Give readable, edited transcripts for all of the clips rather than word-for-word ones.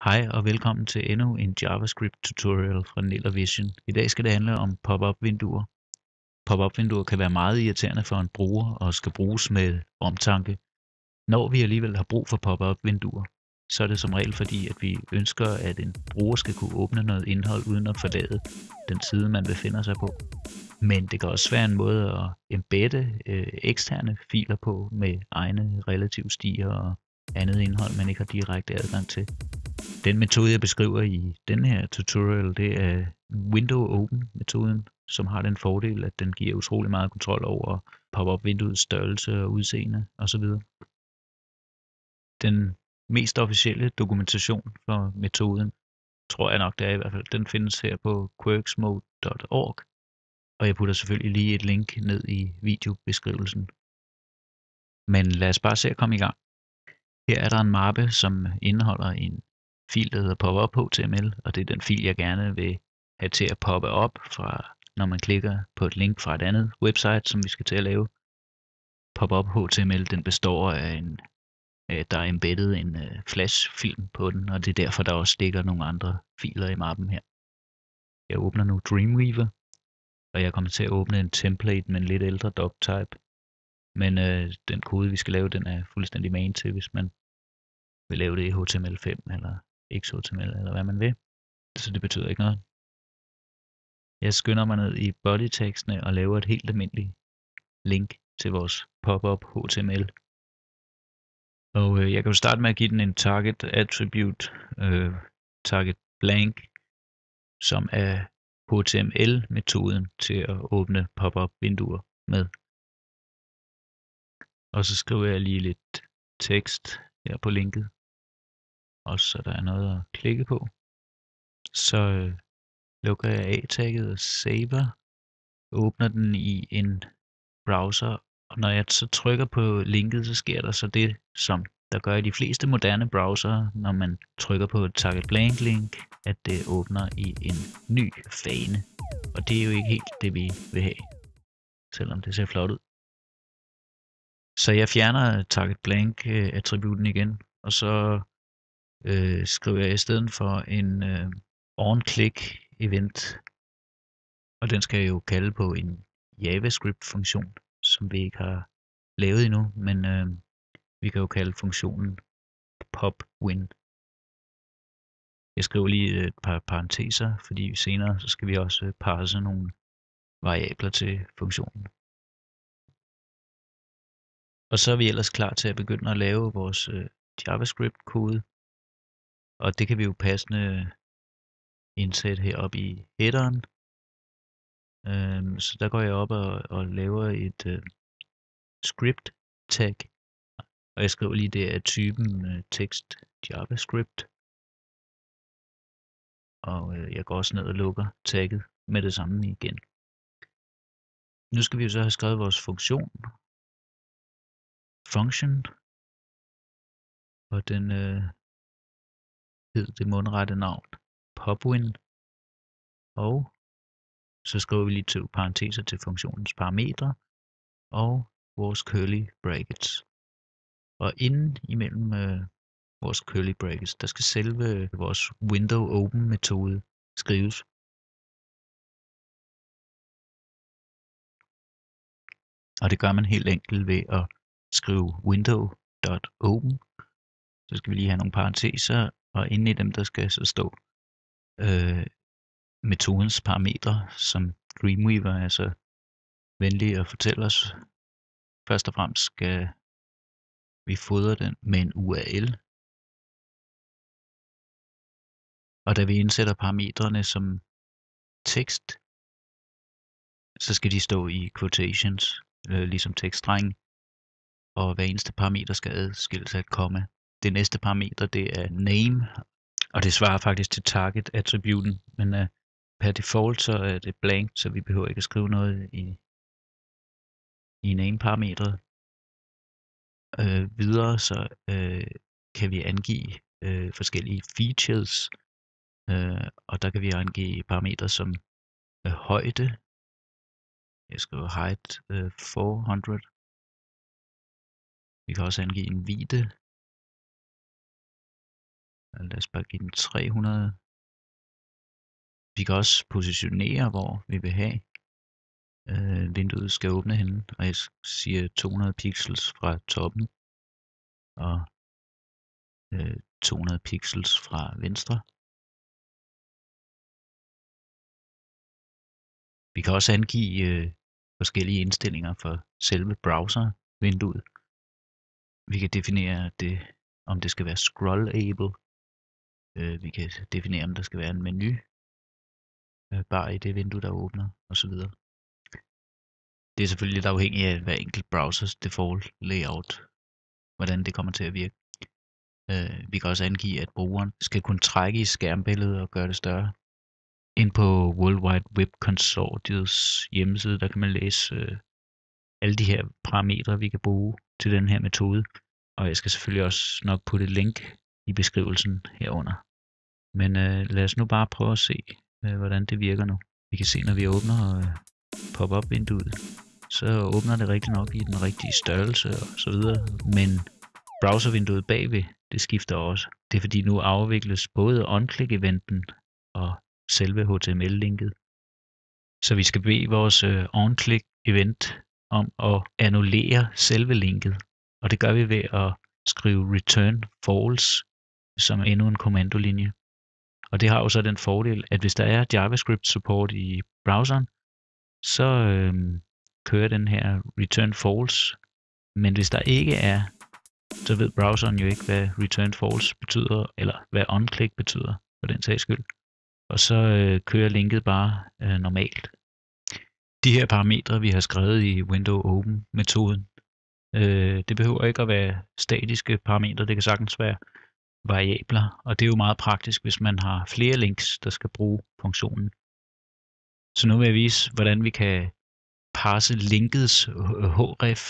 Hej og velkommen til endnu en JavaScript tutorial fra Niller Vision. I dag skal det handle om pop-up-vinduer. Pop-up-vinduer kan være meget irriterende for en bruger og skal bruges med omtanke. Når vi alligevel har brug for pop-up-vinduer, så er det som regel fordi, at vi ønsker, at en bruger skal kunne åbne noget indhold uden at forlade den side, man befinder sig på. Men det kan også være en måde at embedde eksterne filer på med egne relativstier og andet indhold, man ikke har direkte adgang til. Den metode, jeg beskriver i denne her tutorial, det er window open metoden, som har den fordel, at den giver utrolig meget kontrol over pop-up vinduets størrelse og udseende osv. Den mest officielle dokumentation for metoden, tror jeg nok det er i hvert fald, den findes her på quirksmode.org, og jeg putter selvfølgelig lige et link ned i videobeskrivelsen. Men lad os bare se at komme i gang. Her er der en mappe, som indeholder en fil, der hedder pop-up.html, og det er den fil, jeg gerne vil have til at poppe op, fra, når man klikker på et link fra et andet website, som vi skal til at lave. Pop-up.html, den består af der er embeddet en flashfilm på den, og det er derfor, der også stikker nogle andre filer i mappen her. Jeg åbner nu Dreamweaver, og jeg kommer til at åbne en template med en lidt ældre doctype. Men den kode, vi skal lave, den er fuldstændig main til, hvis man vil lave det i HTML5 eller XHTML eller hvad man vil. Så det betyder ikke noget. Jeg skynder mig ned i bodytekstene og laver et helt almindeligt link til vores pop-up HTML. Og jeg kan jo starte med at give den en target attribute, target blank, som er HTML-metoden til at åbne pop-up vinduer med. Og så skriver jeg lige lidt tekst her på linket, også så der er noget at klikke på. Så lukker jeg A-tagget og saver, åbner den i en browser, og når jeg så trykker på linket, så sker der så det, som der gør i de fleste moderne browsere, når man trykker på et target blank link, at det åbner i en ny fane. Og det er jo ikke helt det, vi vil have, selvom det ser flot ud. Så jeg fjerner target blank attributen igen, og så skriver jeg i stedet for en onClick event, og den skal jeg jo kalde på en JavaScript-funktion, som vi ikke har lavet endnu, men vi kan jo kalde funktionen popwin. Jeg skriver lige et par parenteser, fordi senere så skal vi også parse nogle variabler til funktionen. Og så er vi ellers klar til at begynde at lave vores JavaScript-kode, og det kan vi jo passende indsætte heroppe i headeren. Så der går jeg op og laver et script tag, og jeg skriver lige, det er typen tekst JavaScript. Og jeg går også ned og lukker tagget med det samme igen. Nu skal vi jo så have skrevet vores funktion. Function. Og den hed det mundrette navn popwin. Og så skriver vi lige 2 parenteser til funktionens parametre og vores curly brackets. Og inden imellem vores curly brackets, der skal selve vores window open metode skrives. Og det gør man helt enkelt ved at skrive window.open. Så skal vi lige have nogle parenteser, og inde i dem der skal så stå metodens parametre, som Dreamweaver er så venlig at fortælle os. Først og fremmest skal vi fodre den med en URL. Og da vi indsætter parametrene som tekst, så skal de stå i quotations, ligesom tekststrengen. Og hver eneste parameter skal adskilles af et komma. Det næste parameter, det er name, og det svarer faktisk til target attributen, men per default så er det blank, så vi behøver ikke at skrive noget i name parametret. Videre så kan vi angive forskellige features, og der kan vi angive parametre som højde. Jeg skriver height 400. Vi kan også angive en vidde. Lad os bare give den 300. Vi kan også positionere, hvor vi vil have vinduet skal åbne henne, og jeg siger 200 pixels fra toppen og 200 pixels fra venstre. Vi kan også angive forskellige indstillinger for selve browservinduet. Vi kan definere det, om det skal være scrollable. Vi kan definere, om der skal være en menu bare i det vindue, der åbner, osv. Det er selvfølgelig lidt afhængigt af hver enkelt browsers default layout, hvordan det kommer til at virke. Vi kan også angive, at brugeren skal kunne trække i skærmbilledet og gøre det større. Ind på World Wide Web Consortiets hjemmeside, der kan man læse alle de her parametre, vi kan bruge til den her metode. Og jeg skal selvfølgelig også nok putte et link i beskrivelsen herunder. Men lad os nu bare prøve at se, hvordan det virker nu. Vi kan se, når vi åbner pop-up vinduet, så åbner det rigtig nok i den rigtige størrelse og så videre. Men browservinduet bagved, det skifter også. Det er fordi nu afvikles både on-click-eventen og selve HTML-linket. Så vi skal bede vores on-click-event om at annullere selve linket. Og det gør vi ved at skrive return false som endnu en kommandolinje. Og det har jo så den fordel, at hvis der er JavaScript support i browseren, så kører den her return false. Men hvis der ikke er, så ved browseren jo ikke, hvad return false betyder, eller hvad onClick betyder, for den sags skyld. Og så kører linket bare normalt. De her parametre, vi har skrevet i window open metoden, det behøver ikke at være statiske parametre, det kan sagtens være variabler, og det er jo meget praktisk, hvis man har flere links, der skal bruge funktionen. Så nu vil jeg vise, hvordan vi kan parse linkets href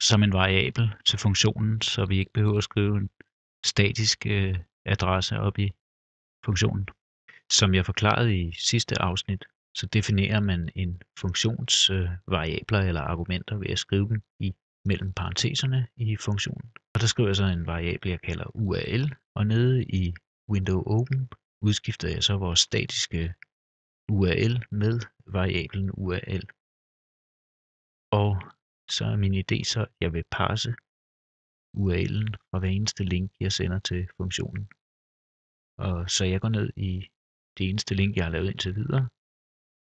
som en variabel til funktionen, så vi ikke behøver at skrive en statisk adresse op i funktionen. Som jeg forklarede i sidste afsnit, så definerer man en funktions variabler eller argumenter ved at skrive dem i mellem parenteserne i funktionen. Og der skriver jeg så en variabel, jeg kalder URL, og nede i window open udskifter jeg så vores statiske URL med variablen URL. Og så er min idé så, at jeg vil parse URL'en fra hver eneste link, jeg sender til funktionen. Og så jeg går ned i det eneste link, jeg har lavet indtil videre,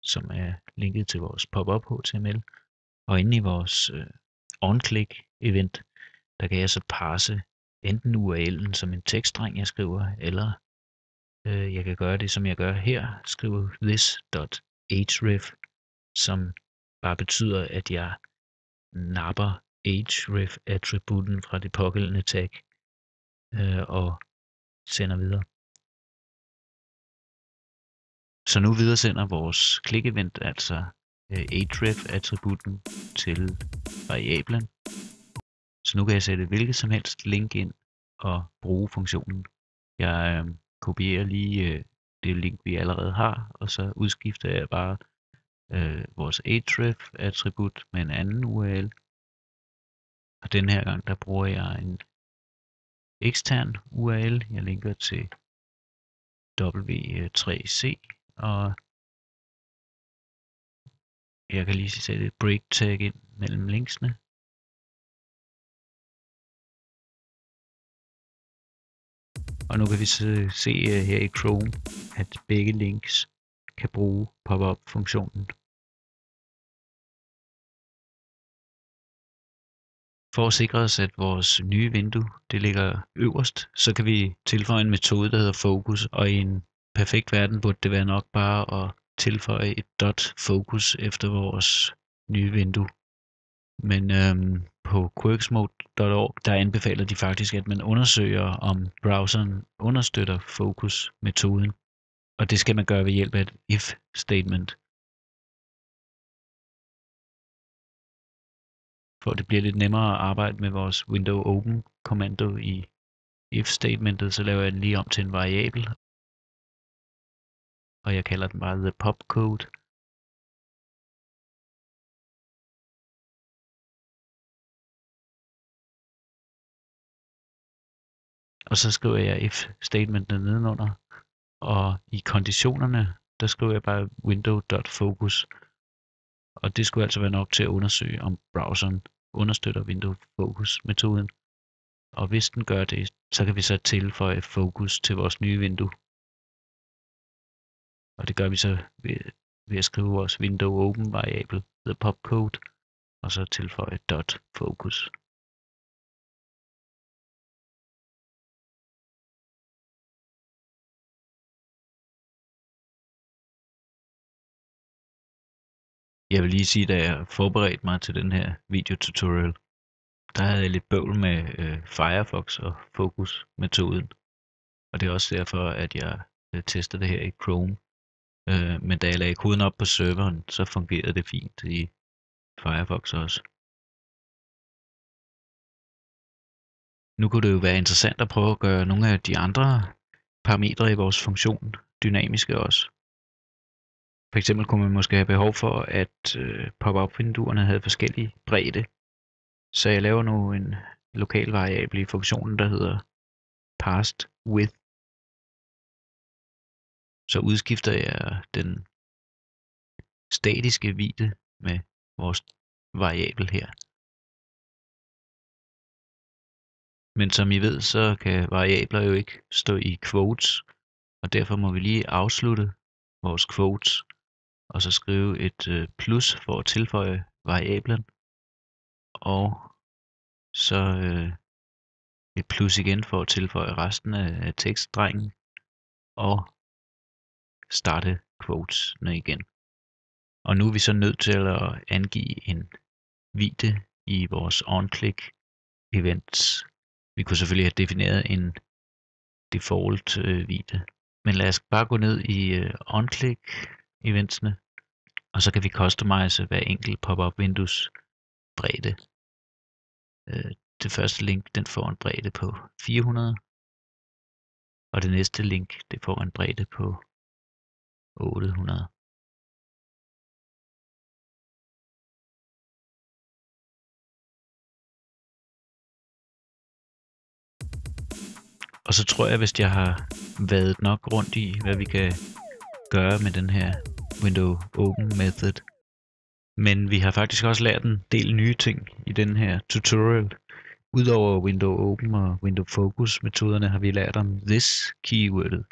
som er linket til vores pop-up HTML. Og inde i vores onClick event, der kan jeg så parse enten URL'en som en tekststreng, jeg skriver, eller jeg kan gøre det, som jeg gør her, skrive this.href, som bare betyder, at jeg napper href-attributen fra det pågældende tag og sender videre. Så nu videresender vores click-event altså href-attributen til variablen. Så nu kan jeg sætte hvilket som helst link ind og bruge funktionen. Jeg kopierer lige det link, vi allerede har, og så udskifter jeg bare vores href-attribut med en anden URL. Og den her gang, der bruger jeg en ekstern URL. Jeg linker til W3C, og jeg kan lige sætte et break tag ind mellem linksene. Og nu kan vi se her i Chrome, at begge links kan bruge pop-up-funktionen. For at sikre os, at vores nye vindue det ligger øverst, så kan vi tilføje en metode, der hedder focus, og i en perfekt verden burde det være nok bare at tilføje et dot focus efter vores nye vindue. Men på quirksmode.org, der anbefaler de faktisk, at man undersøger, om browseren understøtter focus-metoden. Og det skal man gøre ved hjælp af et if-statement. For det bliver lidt nemmere at arbejde med vores window open kommando i if-statementet, så laver jeg den lige om til en variabel. Og jeg kalder den bare the popcode. og så skriver jeg if-statementene nedenunder, og i konditionerne, der skriver jeg bare window.focus, og det skulle altså være nok til at undersøge, om browseren understøtter window focus metoden. Og hvis den gør det, så kan vi så tilføje focus til vores nye vindue. Og det gør vi så ved at skrive vores window open variabel, the popcode, og så tilføje .focus. Jeg vil lige sige, da jeg forberedte mig til den her videotutorial, der havde jeg lidt bøvl med Firefox og Focus-metoden. Og det er også derfor, at jeg tester det her i Chrome. Men da jeg lagde koden op på serveren, så fungerede det fint i Firefox også. Nu kunne det jo være interessant at prøve at gøre nogle af de andre parametre i vores funktion dynamiske også. For eksempel kunne man måske have behov for, at pop-up-vinduerne havde forskellige bredde. Så jeg laver nu en lokal variabel i funktionen, der hedder parsed width. Så udskifter jeg den statiske vidde med vores variabel her. Men som I ved, så kan variabler jo ikke stå i quotes, og derfor må vi lige afslutte vores quotes, og så skrive et plus for at tilføje variablen, og så et plus igen for at tilføje resten af tekststrengen, og starte quotesne igen. Og nu er vi så nødt til at angive en vidde i vores onClick events. Vi kunne selvfølgelig have defineret en default vidde. Men lad os bare gå ned i onClick eventsene, og så kan vi customize hver enkelt pop-up vindues bredde. Det første link, den får en bredde på 400, og det næste link, det får en bredde på 800. Og så tror jeg, hvis jeg har vadet nok rundt i, hvad vi kan gøre med den her window open method. Men vi har faktisk også lært en del nye ting i den her tutorial. Udover window open og window focus metoderne har vi lært om this keywordet,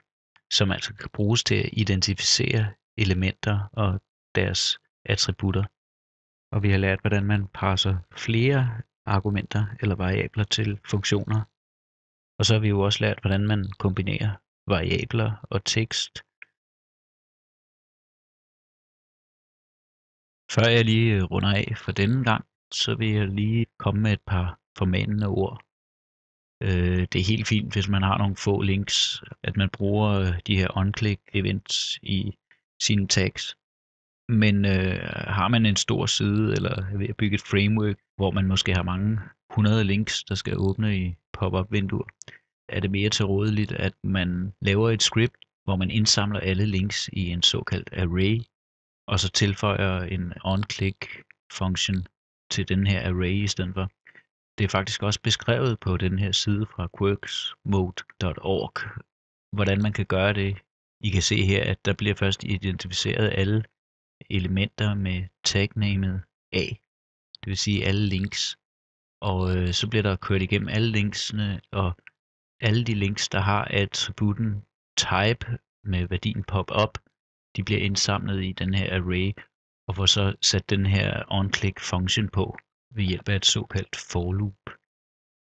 som altså kan bruges til at identificere elementer og deres attributter. Og vi har lært, hvordan man parser flere argumenter eller variabler til funktioner. Og så har vi jo også lært, hvordan man kombinerer variabler og tekst. Før jeg lige runder af for denne gang, så vil jeg lige komme med et par formanende ord. Det er helt fint, hvis man har nogle få links, at man bruger de her onClick events i sine tags. Men har man en stor side, eller er ved at bygge et framework, hvor man måske har mange 100 links, der skal åbne i pop-up vinduer, er det mere tilrådeligt, at man laver et script, hvor man indsamler alle links i en såkaldt array, og så tilføjer en onClick function til den her array i stedet for. Det er faktisk også beskrevet på den her side fra quirksmode.org, hvordan man kan gøre det. I kan se her, at der bliver først identificeret alle elementer med tagnamet A, det vil sige alle links. Og så bliver der kørt igennem alle linksene, og alle de links, der har attributen type med værdien pop-up, de bliver indsamlet i den her array, og får så sat den her onClick function på ved hjælp af et såkaldt for loop.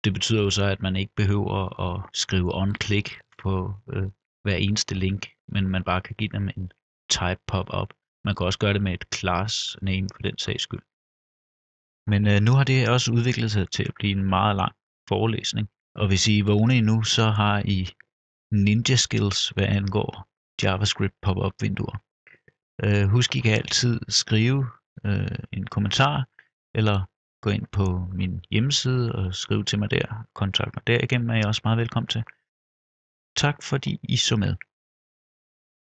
Det betyder jo så, at man ikke behøver at skrive onClick på hver eneste link, men man bare kan give dem en type pop-up. Man kan også gøre det med et class name for den sags skyld. Men nu har det også udviklet sig til at blive en meget lang forelæsning. Og hvis I er vågne endnu, så har I ninja skills, hvad angår JavaScript pop-up vinduer. Husk, I kan altid skrive en kommentar, eller gå ind på min hjemmeside og skrive til mig der. Kontakt mig derigennem, er I også meget velkommen til. Tak fordi I så med.